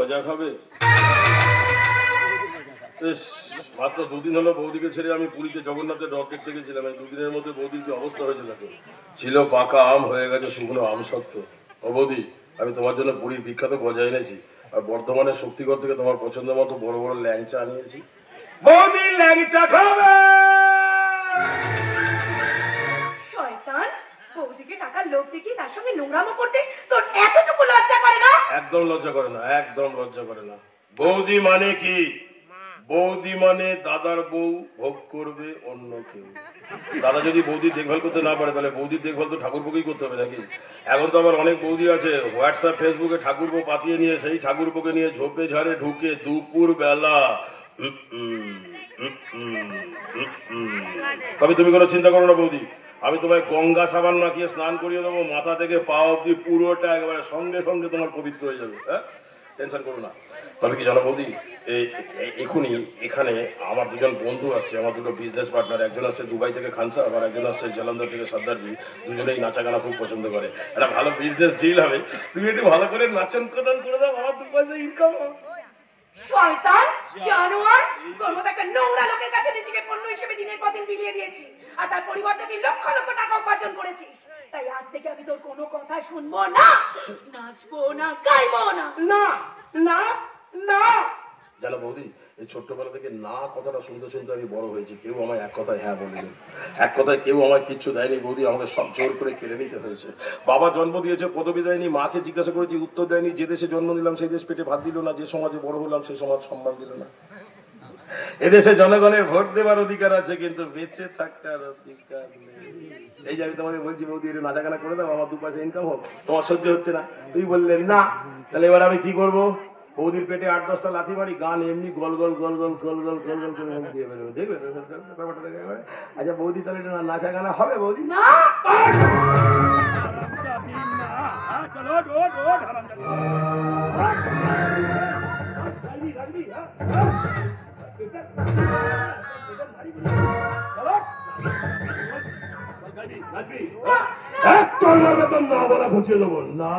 গজা খাবে? মাত্র দুদিন হলো বৌদিকে ছেড়ে আমি পুরীতে জগন্নাথের রথ দেখতে গেছিলাম। এই দুদিনের মধ্যে বৌদির কি অবস্থা হয়েছে দেখো। ছিল পাকা আম, হয়ে গেছে শুকনো আম সত্ত্ব। ও বৌদি, আমি তোমার জন্য পুরীর বিখ্যাত গজা এনেছি, আর বর্ধমানের শক্তিগড় থেকে তোমার পছন্দ মতো বড় বড় ল্যাংচা আনিয়েছি। বৌদি ল্যাংচা খাবে? শয়তান, বৌদিকে টাকার লোভ দেখিয়ে তার সঙ্গে নোংরামো করতে তোর এতটুকু লজ্জা করে না? একদম লজ্জা করে না, একদম লজ্জা করে না। বৌদি মানে কি? বৌদি মানে দাদার বউ ভোগ করবে অন্য কেউ। দাদা যদি বৌদি দেখভাল করতে না পারে তাহলে বৌদির দেখভাল তো ঠাকুরপোকেই করতে হবে নাকি? এখন তো আবার অনেক বৌদি আছে হোয়াটসঅ্যাপ ফেসবুকে ঠাকুরপো পাতিয়ে নিয়ে সেই ঠাকুরপোকে নিয়ে ঝোপে ঝাড়ে ঢুকে দুপুর বেলা। তবে তুমি কোনো চিন্তা করো না বৌদি, আমি তোমায় গঙ্গা সাবান মাখিয়ে স্নান করিয়ে দেবো, মাথা থেকে পা অব্দি পুরোটা একেবারে সঙ্গে সঙ্গে তোমার পবিত্র হয়ে যাবে। হ্যাঁ, টেনশন করো না। তবে কি জানো বৌদি, এখনই এখানে আমার দুজন বন্ধু আসছে, আমার দুটো বিজনেস পার্টনার। একজন আসছে দুবাই থেকে খানসা, আর একজন আসছে জলন্ধর থেকে সর্দারজি। দুজনেই নাচা গানা খুব পছন্দ করে, একটা ভালো বিজনেস ডিল হবে। তুমি একটু ভালো করে নাচন কদন করে দাও, আমার 2 পয়সা ইনকাম হবে। শয়তান, জানোয়ার, তোর মতো একটা নোংরা লোকের কাছে নিজেকে পণ্য হিসেবে দিনের পর দিন বিলিয়ে দিয়েছি, আর তার পরিবর্তে তুই লক্ষ লক্ষ টাকা উপার্জন করেছিস। তাই আজ থেকে আমি তোর কোনো কথা শুনবো না, নাচবো না, গাইবো না। না না না। জানো বৌদি, এই ছোট্টবেলা থেকে না কথাটা শুনতে শুনতে আমি বড় হয়েছি। কেউ আমায় এক কথায় হ্যাঁ বলেনি, এক কথায় কেউ আমায় কিচ্ছু দেয়নি বৌদি। আমাকে সব জোর করে কেড়ে নিতে হয়েছে। বাবা জন্ম দিয়েছে, পদবি দেয়নি। মাকে জিজ্ঞাসা করেছি, উত্তর দেয়নি। যে দেশে জন্ম নিলাম সেই দেশ পেটে ভাত দিল না। যে সমাজে বড় হলাম সেই সমাজ সম্মান দিল না। এদেশে জনগণের ভোট দেওয়ার অধিকার আছে, কিন্তু বেঁচে থাকার অধিকার নেই। এই যে আমি তোমাকে বলছি বৌদি, একটু নাচা গানা করে দাও, আমার 2 পয়সা ইনকাম হোক। তোমার সহ্য হচ্ছে না, তুই বললেন না। তাহলে এবার আমি কি করবো? বৌদির পেটে 8-10টা লাথি মারি, গান এমনি গল গল গল গল গল গল গল গল করে মুখ দিয়ে বেরোবে, দেখবে ব্যাপারটা দেখে এবারে। আচ্ছা বৌদি, তাহলে এটা নাচা গানা হবে বৌদি? না, ঘুচিয়ে দেবো না।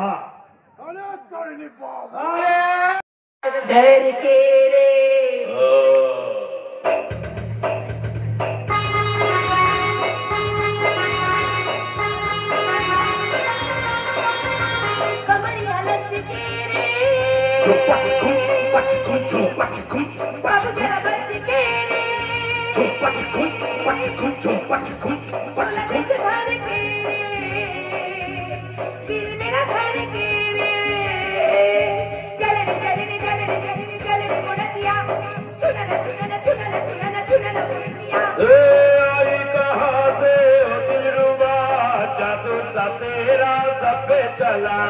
तेरा सब चला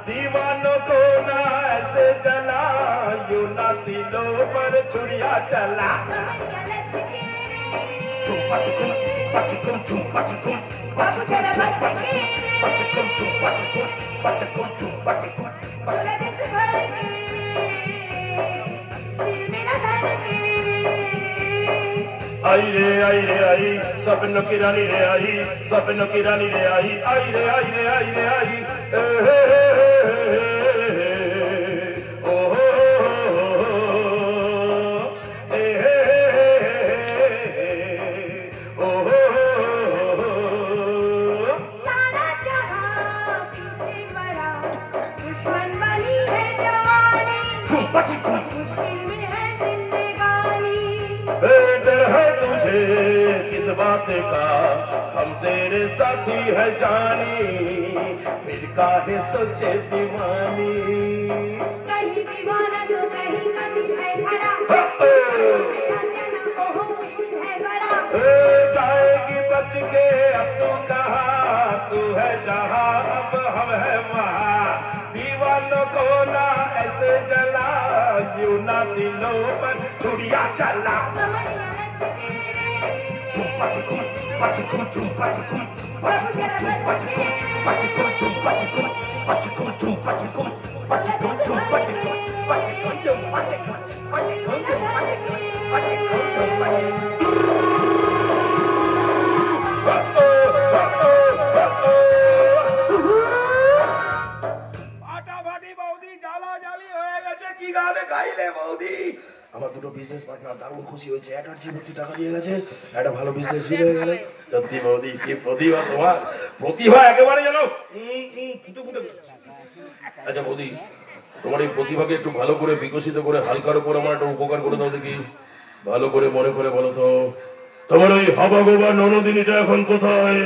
दीवानों को ना ऐसे चला, यूं ना दिलों पर छुरिया चला। आई रे आई, सपनों की रानी रे आई, सपनों की रानी रे आई, आई रे आई रे आई रे आई। ओ हो ओ हो। सारा जहां पीछे पड़ा, दुश्मन बनी है जवानी, मुश्किल में है जिंदगानी। डर है तुझे किस बात का, हम तेरे साथी है जानी, फिर काहे सोचे दीवानी। कहीं दीवाना तो कहीं का दिल है खड़ा, जाना ओहो मुश्किल है बड़ा। जाएगी बच के अब तू कहाँ, तू है जहाँ अब हम है वहाँ। दीवानों को ना ऐसे जला, यूं ना दिलों पर छुरिया चला। ফাটাফাটি বৌদি জ্বালা জ্বালি হয়ে গেছে। কি গান আমার দুটো বিজনেস পার্টনার দারুণ খুশি হয়েছে, একটা ভর্তি টাকা দিয়ে গেছে, একটা ভালো বিজনেস ডিল হয়ে গেল। সত্যি বৌদি কি প্রতিভা তোমার, প্রতিভা একেবারে জানো ফুটে ফুটে। আচ্ছা বৌদি, তোমার এই প্রতিভাকে একটু ভালো করে বিকশিত করে হালকার উপর আমার একটা উপকার করে দাও দেখি, ভালো করে মনে করে বলো তো, তোমার ওই হাবাগোবা ননদিনীটা এখন কোথায়?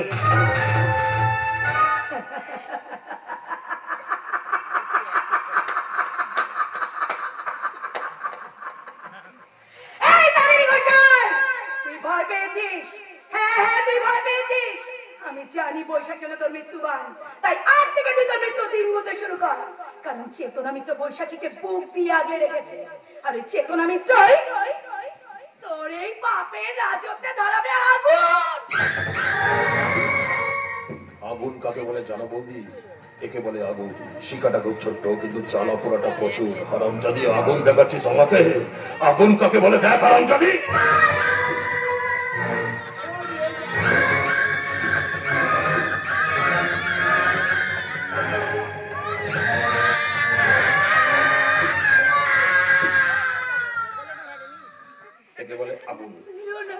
এই তারিণী ঘোষাল, তুই ভয় পেয়েছিস? হ্যাঁ হ্যাঁ, তুই ভয় পেয়েছিস। আমি জানি বৈশাখী হলো তোর মৃত্যুবান, তাই আজ থেকে তুই তোর মৃত্যুর দিন গুনতে শুরু কর। কারণ চেতনা মিত্র বৈশাখীকে বুক দিয়ে আগে রেখেছে, আর ওই চেতনা মিত্রই তোর এই পাপের রাজত্বে ধরাবে আগুন। আগুন কাকে বলে জানো বৌদি? একে বলে আগুন। শিকাটা খুব ছোট্ট কিন্তু জ্বালা পোড়াটা প্রচুর। হারামজাদি আগুন দেখাচ্ছিস আমাকে? আগুন কাকে বলে দেখ হারামজাদি। একে বলে আগুন। মেরো না,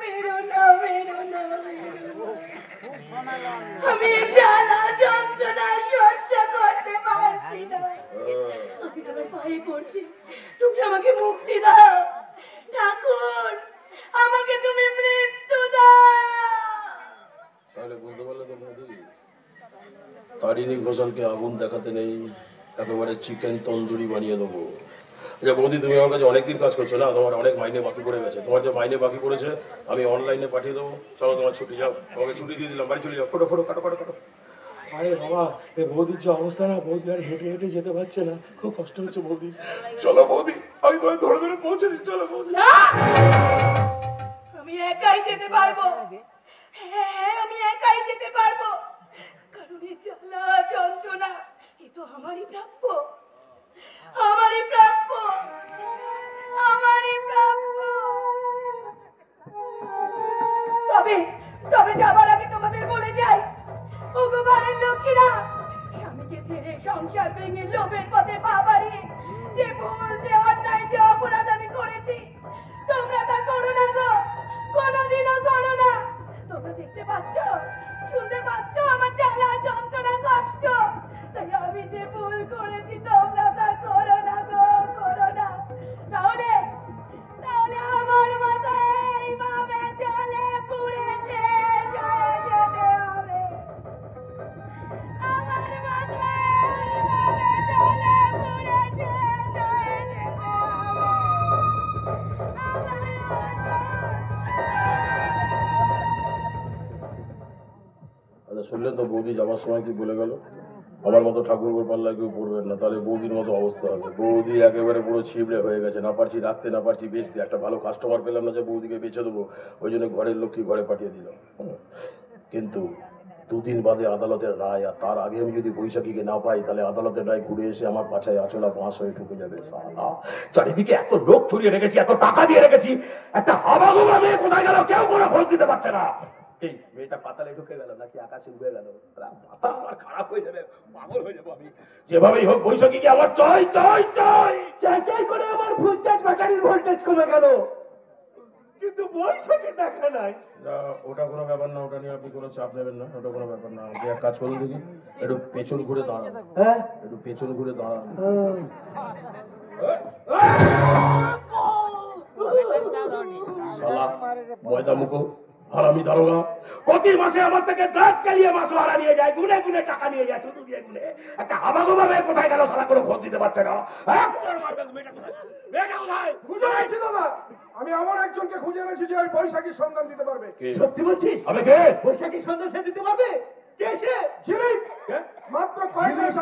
মেরো না, মেরো না, মেরো না। আমি জ্বালা যন্ত্রণা সহ্য করতে পারছি না। আমি তোমার পায়ে পড়ছি, তুমি আমাকে মুক্তি দাও ঠাকুর, আমাকে তুমি মৃত্যু দাও। তাহলে বুঝতে পারলে তো বৌদি, তারিণী ঘোষালকে আগুন দেখাতে নেই, একেবারে চিকেন তন্দুরি বানিয়ে দেবো। আচ্ছা বৌদি, তুমি আমার কাছে অনেকদিন কাজ করছো না, তোমার অনেক মাইনে বাকি পড়ে গেছে। তোমার যে মাইনে বাকি পড়েছে আমি অনলাইনে পাঠিয়ে দেবো। চলো তোমার ছুটি, যাও, তোমাকে ছুটি দিয়ে দিলাম, বাড়ি চলে যাও। ফটো ফটো কাটো কাটো কাটো। আরে বাবা, এই বৌদির যে অবস্থা না, বৌদি আর হেঁটে হেঁটে যেতে পারছে না, খুব কষ্ট হচ্ছে বৌদি। চলো বৌদি, আমি তোমায় ধরে ধরে পৌঁছে দিই। চলো বৌদি। না, আমি একাই যেতে পারবো। হ্যাঁ হ্যাঁ, আমি একাই যেতে পারবো। কারণ এই জ্বালা যন্ত্রণা এ তো আমারই প্রাপ্য, আমারই প্রাপ্য, আমারই প্রাপ্য। তবে তবে যাবার আগে তোমাদের বলে যাই, ওগো ঘরের লক্ষ্মীরা, স্বামীকে ছেড়ে সংসার ভেঙে লোভের পথে পা বাড়িয়ে যে ভুল, যে অন্যায়, যে অপরাধ আমি করেছি, তোমরা তা করো না গো, কোনোদিনও করো না। তোমরা দেখতে পাচ্ছ, শুনতে পাচ্ছ আমার জ্বালা যন্ত্রণা কষ্ট, তাই আমি যে ভুল করেছি তোমরা তা করো না গো, করো না। তাহলে তাহলে আমার মাথায় এইভাবে জ্বলে পুড়ে শেষ হয়ে যেতে হবে। আমার মাথায় এইভাবে জ্বলে পুড়ে শেষ হয়ে যেতে হবে। আমার মাথায়। আচ্ছা শুনলেন তো, বৌদি যাওয়ার সময় কি বলে গেল, আমার মতো ঠাকুর পাল্লায় কেউ পড়বেন না, তাহলে বৌদির মতো অবস্থা হবে। বৌদি একেবারে পুরো ছিবড়ে হয়ে গেছে, না পারছি রাখতে, না পারছি বেচতে। একটা ভালো কাস্টমার পেলাম না যে বৌদিকে বেচে দেবো, ওই জন্য ঘরের লক্ষ্মী ঘরে পাঠিয়ে দিলাম। কিন্তু দুদিন বাদে আদালতের রায়, আর তার আগে আমি যদি বৈশাখীকে না পাই, তাহলে আদালতের রায় ঘুরে এসে আমার পাছায় আঁচলা বাঁশ হয়ে ঢুকে যাবে। সালা, চারিদিকে এত লোক ছড়িয়ে রেখেছি, এত টাকা দিয়ে রেখেছি, একটা হাবাগোবা মেয়ে কোথায় গেল কেউ কোনো খোঁজ দিতে পারছে না। এই মেয়েটা পাতালে ঢুকে গেল নাকি আকাশে উড়ে গেল, মাথা আমার খারাপ হয়ে যাবে, পাগল হয়ে যাবো আমি। যেভাবেই হোক বৈশাখীকে আমার চাই চাই চাই। চাই চাই করে আমার ভোল্টেজ ব্যাটারির ভোল্টেজ কমে গেল, কিন্তু বৈশাখী দেখা নাই। না, ওটা কোনো ব্যাপার না, ওটা নিয়ে আপনি কোনো চাপ নেবেন না, ওটা কোনো ব্যাপার না। আপনি এক কাজ করুন দেখি, একটু পেছন ঘুরে দাঁড়ান, হ্যাঁ, একটু পেছন ঘুরে দাঁড়ান। শালা ময়দা মুখো হারামি দারোগা, প্রতি মাসে আমার থেকে দাঁত চালিয়ে মাসোহারা নিয়ে যায়, গুনে গুনে টাকা নিয়ে যায়, শুধু দিয়ে গুনে। একটা হাবাগোবা মেয়ে কোথায় গেল, শালা কোনো খোঁজ দিতে পারছে না। হ্যাঁ, মেয়েটা কোথায়? খুঁজে এনেছি দাদা, আমি এমন একজনকে খুঁজে এনেছি যে ওই বৈশাখীর সন্ধান দিতে পারবে। সত্যি বলছিস? আমি কে? বৈশাখীর সন্ধান সে দিতে পারবে? কে সে? ঝিলিক। মাত্র কয়েক মাস আগে